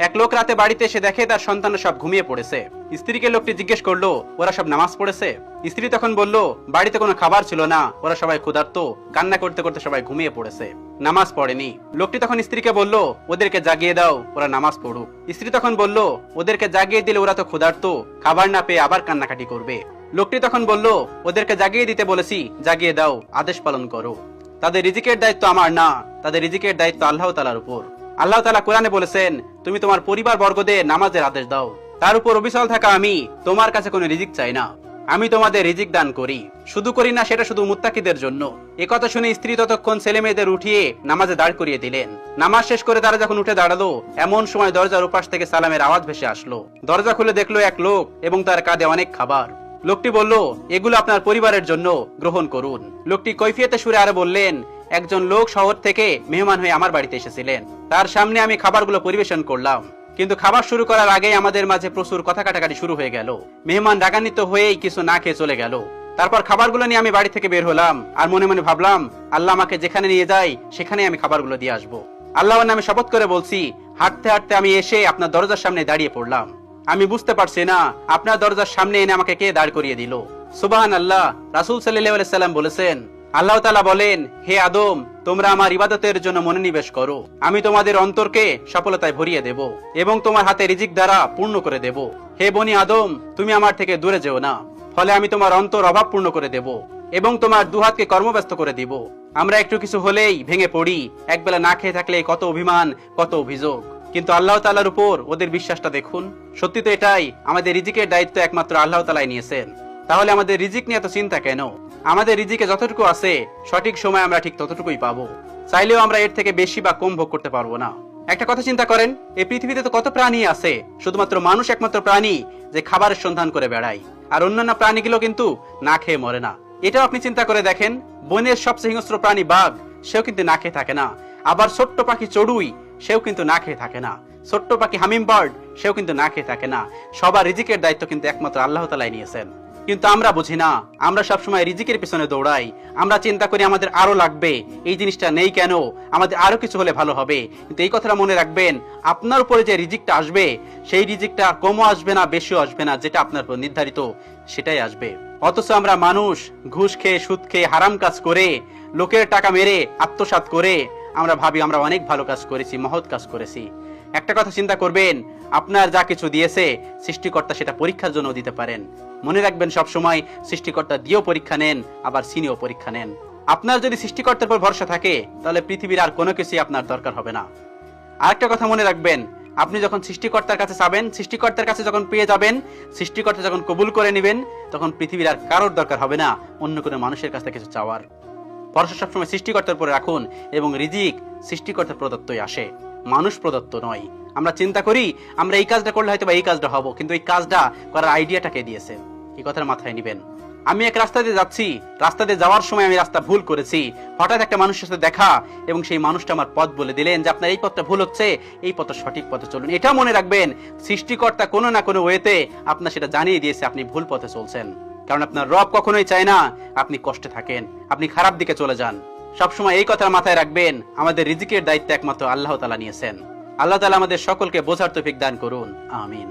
এক লোক রাতে বাড়িতে এসে দেখে তার সন্তানরা সব ঘুমিয়ে পড়েছে। স্ত্রীকে লোকটি জিজ্ঞেস করলো, ওরা সব নামাজ পড়েছে? স্ত্রী তখন বলল, বাড়িতে কোনো খাবার ছিল না, ওরা সবাই ক্ষুধার্ত, কান্না করতে করতে সবাই ঘুমিয়ে পড়েছে, নামাজ পড়েনি। লোকটি তখন স্ত্রীকে বলল, ওদেরকে জাগিয়ে দাও, ওরা নামাজ পড়ুক। স্ত্রী তখন বলল, ওদেরকে জাগিয়ে দিলে ওরা তো ক্ষুধার্ত, খাবার না পেয়ে আবার কান্নাকাটি করবে। লোকটি তখন বলল, ওদেরকে জাগিয়ে দিতে বলেছি, জাগিয়ে দাও, আদেশ পালন করো। তাদের রিজিকের দায়িত্ব আমার না, তাদের রিজিকের দায়িত্ব আল্লাহ তাআলার উপর। আল্লাহ তাআলা কোরআনে বলেছেন, তুমি তোমার পরিবার বর্গদের নামাজের আদেশ দাও। তার উপর অবিচল থাকা আমি তোমার কাছে কোনো রিজিক চাই না, আমি তোমাদের রিজিক দান করি, শুধু করি না সেটা শুধু মুত্তাকিদের জন্য। একথা শুনে স্ত্রী ততক্ষণ ছেলে মেয়েদের উঠিয়ে নামাজে দাঁড় করিয়ে দিলেন। নামাজ শেষ করে তারা যখন উঠে দাঁড়ালো, এমন সময় দরজার উপাস থেকে সালামের আওয়াজ ভেসে আসলো। দরজা খুলে দেখলো এক লোক এবং তার কাঁধে অনেক খাবার। লোকটি বলল, এগুলো আপনার পরিবারের জন্য, গ্রহণ করুন। লোকটি কৈফিয়তে সুরে আরো বললেন, একজন লোক শহর থেকে মেহমান হয়ে আমার বাড়িতে এসেছিলেন, তার সামনে আমি খাবারগুলো পরিবেশন করলাম, কিন্তু খাবার শুরু করার আগেই আমাদের মাঝে প্রচুর কথা কাটাকাটি শুরু হয়ে গেল। মেহমান রাগান্বিত হয়েই কিছু না খেয়ে চলে গেল। তারপর খাবারগুলো নিয়ে আমি বাড়ি থেকে বের হলাম, আর মনে মনে ভাবলাম, আল্লাহ আমাকে যেখানে নিয়ে যায় সেখানে আমি খাবারগুলো দিয়ে আসবো। আল্লাহর নামে শপথ করে বলছি, হাঁটতে হাঁটতে আমি এসে আপনার দরজার সামনে দাঁড়িয়ে পড়লাম। আমি বুঝতে পারছি না আপনার দরজার সামনে এনে আমাকে কে দাঁড় করিয়ে দিল। সুবহানাল্লাহ। রাসূল সাল্লাল্লাহু আলাইহি সাল্লাম বলেছেন, আল্লাহ তাআলা বলেন, হে আদম, তোমরা আমার ইবাদতের জন্য মনোনিবেশ করো, আমি তোমাদের অন্তরকে সফলতায় ভরিয়ে দেব এবং তোমার হাতে রিজিক দ্বারা পূর্ণ করে দেব। হে বনি আদম, তুমি আমার থেকে দূরে যেও না, ফলে আমি তোমার অন্তর অভাব পূর্ণ করে দেব এবং তোমার দুহাতকে কর্মব্যস্ত করে দিব। আমরা একটু কিছু হলেই ভেঙে পড়ি, একবেলা না খেয়ে থাকলে কত অভিমান, কত অভিযোগ, কিন্তু আল্লাহ তাআলার উপর ওদের বিশ্বাসটা দেখুন। সত্যি তো এটাই, আমাদের রিজিকের দায়িত্ব একমাত্র আল্লাহ তাআলাই নিয়েছেন। তাহলে আমাদের রিজিক নিয়ে এত চিন্তা কেন? আমাদের রিজিকে যতটুকু আছে সঠিক সময় আমরা ঠিক ততটুকুই পাবো, চাইলেও আমরা এর থেকে বেশি বা কম ভোগ করতে পারবো না। একটা কথা চিন্তা করেন, এই পৃথিবীতে তো কত প্রাণী আছে, শুধুমাত্র মানুষ একমাত্র প্রাণী যে খাবারের সন্ধান করে বেড়ায়, আর অন্যান্য প্রাণীগুলো কিন্তু না খেয়ে মরে না। এটাও আপনি চিন্তা করে দেখেন, বনের সবচেয়ে হিংস্র প্রাণী বাঘ, সেও কিন্তু না খেয়ে থাকে না। আবার ছোট্ট পাখি চড়ুই, সেও কিন্তু না খেয়ে থাকে না। ছোট্ট পাখি হামিম বার্ড, সেও কিন্তু না খেয়ে থাকে না। সবার রিজিকের দায়িত্ব কিন্তু একমাত্র আল্লাহ তাআলাই নিয়েছেন। কিন্তু আমরা বুঝি না, আমরা সবসময় রিজিকের পিছনে দৌড়াই। আমরা চিন্তা করি আমাদের আরো লাগবে, এই জিনিসটা নেই কেন, আমাদের আরো কিছু হলে ভালো হবে। কিন্তু এই কথাটা মনে রাখবেন, আপনার উপরে যে রিজিকটা আসবে, সেই রিজিকটা কমও আসবে না, বেশিও আসবে না, যেটা আপনার উপর নির্ধারিত সেটাই আসবে। অথচ আমরা মানুষ ঘুষ খেয়ে, সুদ খেয়ে, হারাম কাজ করে, লোকের টাকা মেরে আত্মসাৎ করে আমরা ভাবি আমরা অনেক ভালো কাজ করেছি, মহৎ কাজ করেছি। একটা কথা চিন্তা করবেন, আপনার যা কিছু দিয়েছে সৃষ্টিকর্তা সেটা পরীক্ষার জন্য দিতে পারেন। মনে রাখবেন, সব সময় সৃষ্টিকর্তা দিয়েও পরীক্ষা নেন, আবার সিনেও পরীক্ষা নেন। আপনার যদি সৃষ্টিকর্তার উপর ভরসা থাকে, তাহলে পৃথিবীর আর কোনো কিছুই আপনার দরকার হবে না। আরেকটা কথা মনে রাখবেন, আপনি যখন সৃষ্টিকর্তার কাছে চাবেন, সৃষ্টিকর্তার কাছে যখন পেয়ে যাবেন, সৃষ্টিকর্তা যখন কবুল করে নেবেন, তখন পৃথিবীর আর কারোর দরকার হবে না অন্য কোনো মানুষের কাছে কিছু চাওয়ার। ভরসা সবসময় সৃষ্টিকর্তার উপরে রাখুন এবং রিজিক সৃষ্টিকর্তার প্রদত্তই আসে, মানুষ প্রদত্ত নয়। আমরা চিন্তা করি আমরা এই কাজটা করলে হয়তো বা এই কাজটা হবো, কিন্তু এই কাজটা করার আইডিয়াটা কে দিয়েছে, এই কথার মাথায় নিবেন। আমি এক রাস্তা দিয়ে যাচ্ছি, রাস্তা দিয়ে যাওয়ার সময় আমি রাস্তা ভুল করেছি, হঠাৎ একটা মানুষের সাথে দেখা এবং সেই মানুষটা আমার পথ বলে দিলেন যে আপনার এই পথটা ভুল হচ্ছে, এই পথটা সঠিক পথে চলুন। এটা মনে রাখবেন, সৃষ্টিকর্তা কোনো না কোনো ওয়েতে আপনার সেটা জানিয়ে দিয়েছে আপনি ভুল পথে চলছেন। কারণ আপনার রব কখনোই চায় না আপনি কষ্টে থাকেন, আপনি খারাপ দিকে চলে যান। সবসময় এই কথার মাথায় রাখবেন, আমাদের রিজিকের দায়িত্ব একমাত্র আল্লাহ তাআলা নিয়েছেন। আল্লাহ তাআলা আমাদের সকলকে বোঝার তৌফিক দান করুন, আমিন।